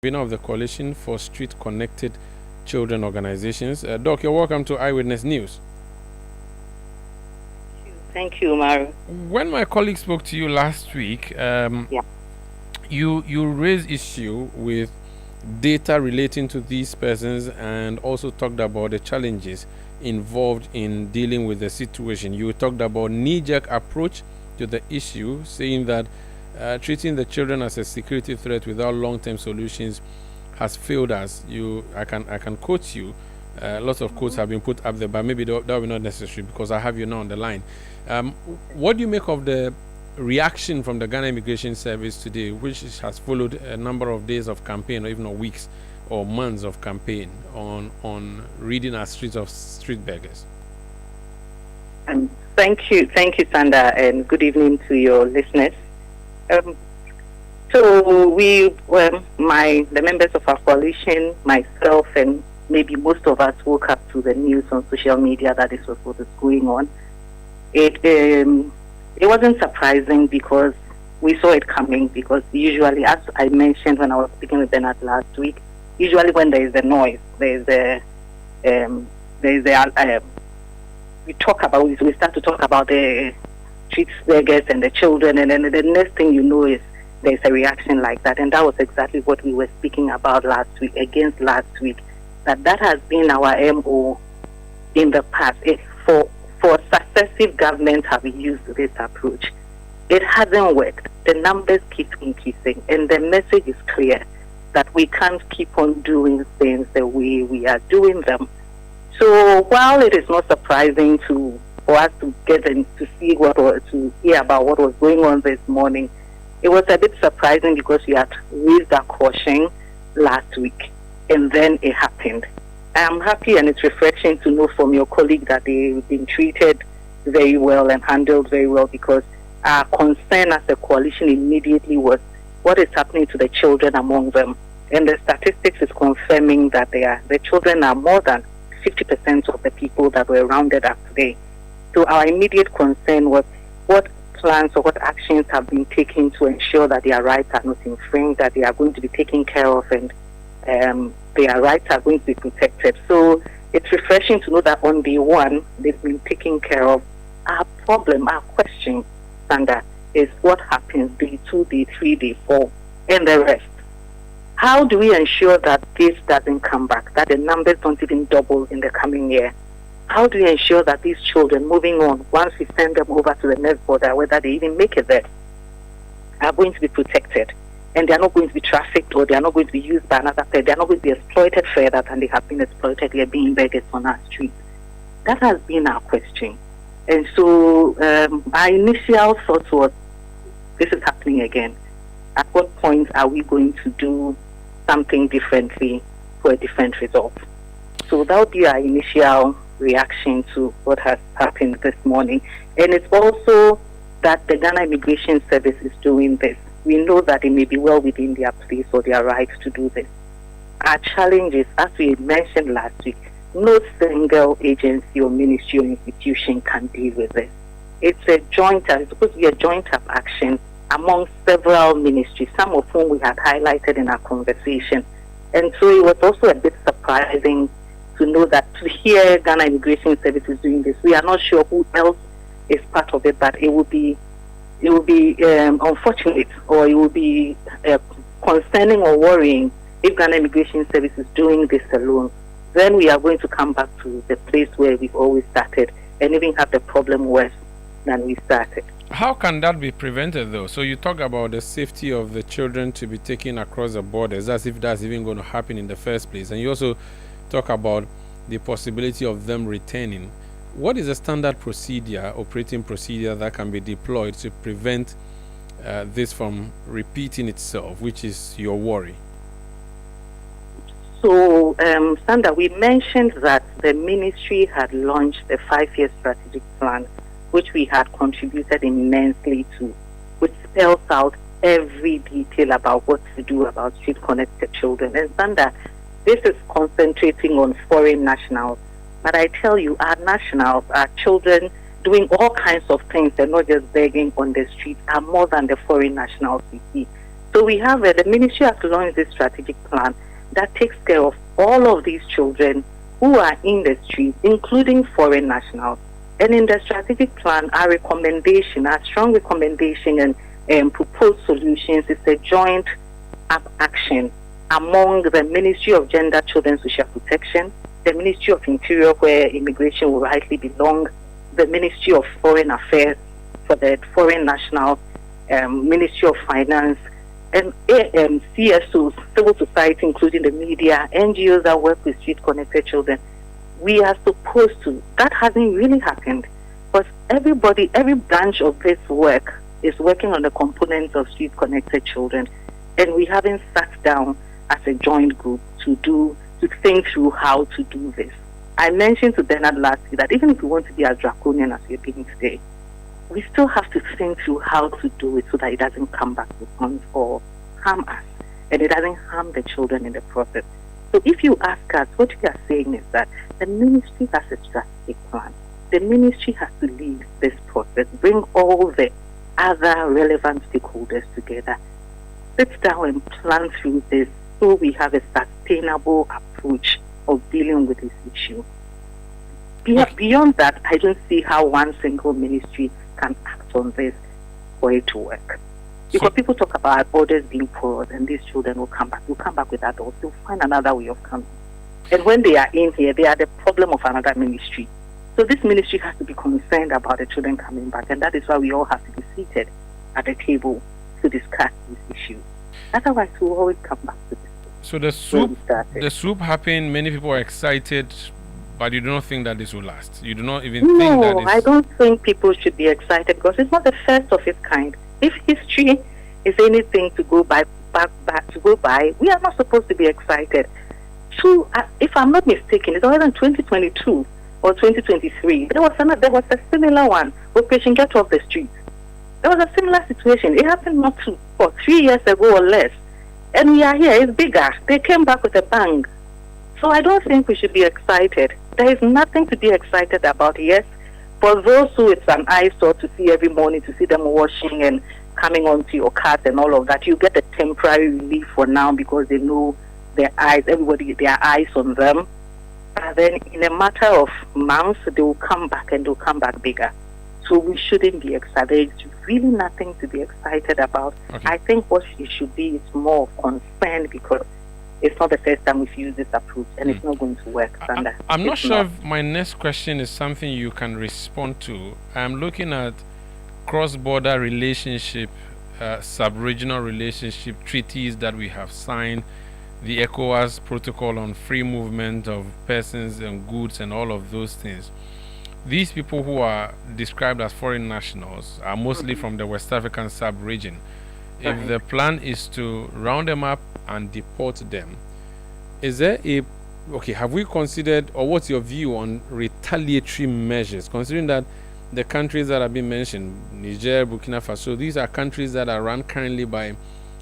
Convener of the Coalition for Street Connected Children Organizations. Doc, you're welcome to Eyewitness News. Thank you, Maru. When my colleague spoke to you last week, you raised issue with data relating to these persons and also talked about the challenges involved in dealing with the situation. You talked about knee-jerk approach to the issue, saying that treating the children as a security threat without long-term solutions has failed us. I can quote you. Lots of quotes have been put up there, but maybe that will be not necessary because I have you now on the line. What do you make of the reaction from the Ghana Immigration Service today, which has followed a number of days of campaign, or even weeks or months of campaign on ridding our streets of street beggars? Thank you, Sandra, and good evening to your listeners. So we, the members of our coalition, myself, and maybe most of us woke up to the news on social media that this was what is going on. It wasn't surprising because we saw it coming, because usually, as I mentioned when I was speaking with Bernard last week, usually when there is a noise, we start to talk about the street beggars and the children, and then the next thing you know is there's a reaction like that. And that was exactly what we were speaking about last week, that has been our MO in the past. For successive governments have used this approach. It hasn't worked. The numbers keep increasing, and the message is clear that we can't keep on doing things the way we are doing them. So while it is not surprising for us to get in to see to hear about what was going on this morning, it was a bit surprising because we had raised our caution last week, and then it happened. I'm happy and it's refreshing to know from your colleague that they've been treated very well and handled very well, because our concern as a coalition immediately was what is happening to the children among them. And the statistics is confirming that the children are more than 50% of the people that were rounded up today. So our immediate concern was what plans or what actions have been taken to ensure that their rights are not infringed, that they are going to be taken care of, and their rights are going to be protected. So it's refreshing to know that on day one, they've been taken care of. Our problem, our question, Sandra, is what happens day 2, day 3, day 4, and the rest. How do we ensure that this doesn't come back, that the numbers don't even double in the coming year? How do we ensure that these children moving on, once we send them over to the next border, whether they even make it there, are going to be protected? And they are not going to be trafficked, or they are not going to be used by another person. They are not going to be exploited further than they have been exploited here, being beggars on our streets. That has been our question. And so our initial thought was, this is happening again. At what point are we going to do something differently for a different result? So that would be our initial reaction to what has happened this morning. And it's also that the Ghana Immigration Service is doing this. We know that it may be well within their place or their rights to do this. Our challenge is, as we mentioned last week, no single agency or ministry or institution can deal with this. It's supposed to be a joint up action among several ministries, some of whom we had highlighted in our conversation. And so it was also a bit surprising to know that to hear Ghana Immigration Services doing this. We are not sure who else is part of it, but it would be unfortunate, or it would be concerning or worrying if Ghana Immigration Service is doing this alone. Then we are going to come back to the place where we've always started and even have the problem worse than we started. How can that be prevented, though? So you talk about the safety of the children to be taken across the borders, as if that's even going to happen in the first place. And you also talk about the possibility of them returning. What is a standard procedure, operating procedure, that can be deployed to prevent this from repeating itself, which is your worry? So, Sandra, we mentioned that the ministry had launched a 5-year strategic plan, which we had contributed immensely to, which spells out every detail about what to do about street-connected children. And Sandra, this is concentrating on foreign nationals. But I tell you, our nationals, our children doing all kinds of things and not just begging on the streets, are more than the foreign nationals we see. So we have the ministry has launched this strategic plan that takes care of all of these children who are in the streets, including foreign nationals. And in the strategic plan, our strong recommendation and proposed solutions is a joint action among the Ministry of Gender, Children, Social Protection, the Ministry of Interior, where immigration will rightly belong, the Ministry of Foreign Affairs for the foreign nationals, Ministry of Finance, and CSOs, civil society, including the media, NGOs that work with street-connected children. We are supposed to. That hasn't really happened. But every branch of this work is working on the components of street-connected children. And we haven't sat down as a joint group to think through how to do this. I mentioned to Bernard last week that even if we want to be as draconian as we're being today, we still have to think through how to do it so that it doesn't come back to us or harm us, and it doesn't harm the children in the process. So if you ask us, what we are saying is that the ministry has a strategic plan. The ministry has to lead this process, bring all the other relevant stakeholders together, sit down and plan through this so we have a sustainable approach of dealing with this issue. Beyond that, I don't see how one single ministry can act on this for it to work. Because people talk about borders being porous and these children will come back. They'll come back with adults. They'll find another way of coming. And when they are in here, they are the problem of another ministry. So this ministry has to be concerned about the children coming back. And that is why we all have to be seated at the table to discuss these issues. Otherwise, we'll always come back to this. So the soup happened. Many people are excited, but you do not think that this will last. You do not even think that. No, I don't think people should be excited because it's not the first of its kind. If history is anything to go by, we are not supposed to be excited. If I'm not mistaken, it's either in 2022 or 2023. There was a similar one. Operation Get Off the Street. There was a similar situation. It happened not 3 years ago or less. And we are here. It's bigger. They came back with a bang. So I don't think we should be excited. There is nothing to be excited about. Yes, for those who it's an eyesore to see every morning, to see them washing and coming onto your cart and all of that, you get a temporary relief for now because they know their eyes on them. And then in a matter of months, they will come back and they'll come back bigger. So we shouldn't be excited. There's really nothing to be excited about. Okay. I think what it should be is more of concern because it's not the first time we've used this approach and it's not going to work. I'm not sure if my next question is something you can respond to. I'm looking at cross-border relationship, sub-regional relationship treaties that we have signed, the ECOWAS protocol on free movement of persons and goods and all of those things. These people who are described as foreign nationals are mostly from the West African sub-region. If the plan is to round them up and deport them, is there have we considered, or what's your view on retaliatory measures, considering that the countries that have been mentioned, Niger, Burkina Faso, these are countries that are run currently by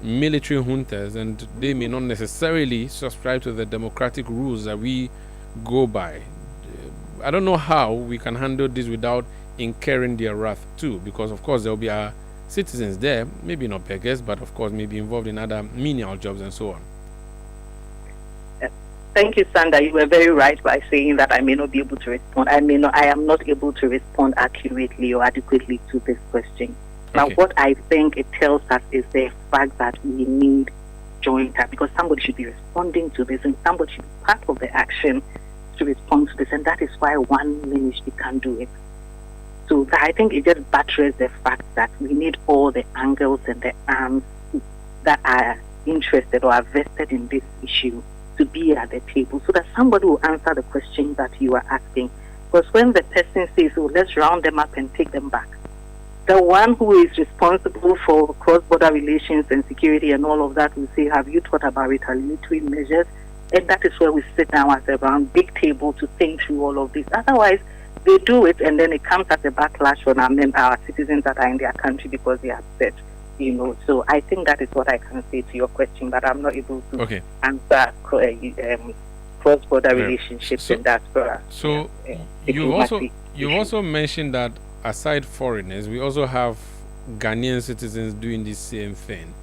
military juntas and they may not necessarily subscribe to the democratic rules that we go by. I don't know how we can handle this without incurring their wrath too, because of course there will be our citizens there, maybe not beggars, but of course maybe involved in other menial jobs and so on. Thank you, Sandra. You were very right by saying that I may not be able to respond. I am not able to respond accurately or adequately to this question. Now, what I think it tells us is the fact that we need joint action because somebody should be responding to this and somebody should be part of the action to respond to this, and that is why one ministry can do it. So I think it just buttresses the fact that we need all the angles and the arms that are interested or are vested in this issue to be at the table so that somebody will answer the question that you are asking. Because when the person says, oh, let's round them up and take them back, the one who is responsible for cross-border relations and security and all of that will say, have you thought about retaliatory measures? And that is where we sit down at a round big table to think through all of this. Otherwise, they do it and then it comes as a backlash on our citizens that are in their country because they are upset. So I think that is what I can say to your question, but I'm not able to answer cross-border relationships in diaspora. So you also mentioned that aside foreigners, we also have Ghanaian citizens doing the same thing.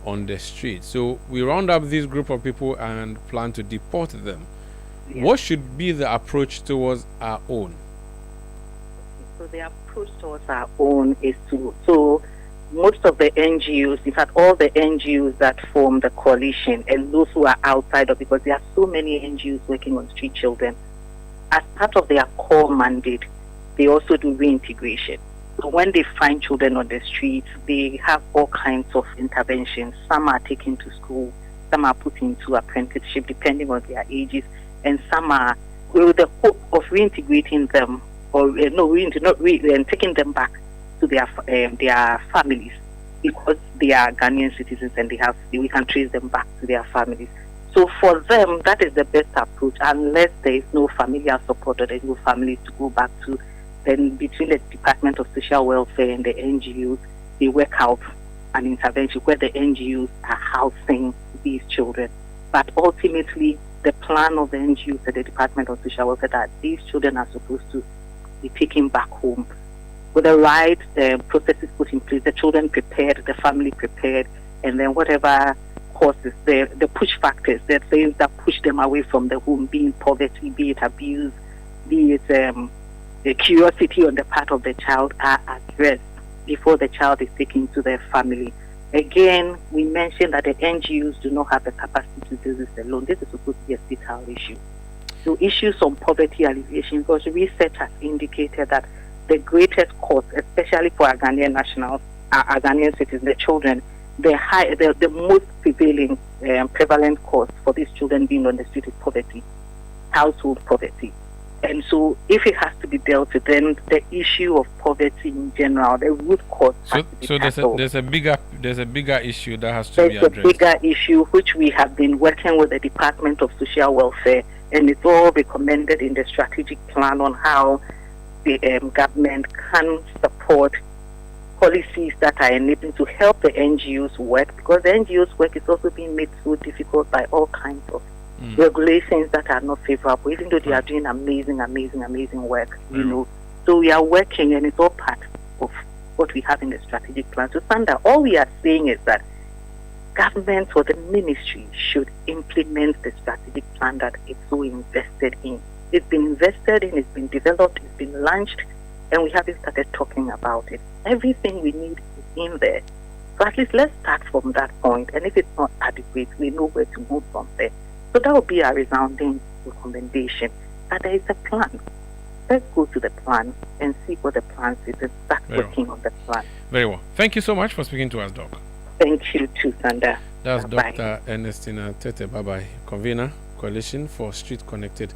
on the street. So we round up this group of people and plan to deport them. Yes. What should be the approach towards our own? So the approach towards our own is so most of the NGOs, in fact, all the NGOs that form the coalition and those who are outside of, because there are so many NGOs working on street children, as part of their core mandate, they also do reintegration. So when they find children on the streets, they have all kinds of interventions. Some are taken to school, some are put into apprenticeship depending on their ages, and some are with the hope of reintegrating them or taking them back to their families, because they are Ghanaian citizens and we can trace them back to their families. So for them, that is the best approach, unless there is no familial support or there is no families to go back to. Then between the Department of Social Welfare and the NGOs, they work out an intervention where the NGOs are housing these children. But ultimately, the plan of the NGOs and the Department of Social Welfare that these children are supposed to be taken back home with the right processes put in place, the children prepared, the family prepared, and then whatever causes the push factors, the things that push them away from the home, be it poverty, be it abuse, be it the curiosity on the part of the child, are addressed before the child is taken to their family. Again, we mentioned that the NGOs do not have the capacity to do this alone. This is supposed to be a state-level issue. So issues on poverty alleviation, because research has indicated that the greatest cost, especially for our Ghanaian nationals, our Ghanaian citizens, the children, the most prevalent cause for these children being on the street is poverty, household poverty. And so if it has to be dealt with, then the issue of poverty in general, the root cause has to be tackled. There's a bigger issue that has to be addressed. There's a bigger issue which we have been working with the Department of Social Welfare, and it's all recommended in the strategic plan on how the government can support policies that are enabling to help the NGOs work, because the NGOs work is also being made so difficult by all kinds of regulations that are not favorable, even though they are doing amazing work, So we are working, and it's all part of what we have in the strategic plan. So, Sandra, all we are saying is that government or the ministry should implement the strategic plan that it's so invested in. It's been invested in, it's been developed, it's been launched, and we haven't started talking about it. Everything we need is in there. So at least let's start from that point, and if it's not adequate, we know where to move from there. So that would be a resounding recommendation, that there is a plan. Let's go to the plan and see what the plan is and start working on the plan. Very well. Thank you so much for speaking to us, Doc. Thank you too, Sandra. That's Bye-bye. Dr. Ernestina Tete, convener, Coalition for Street Connected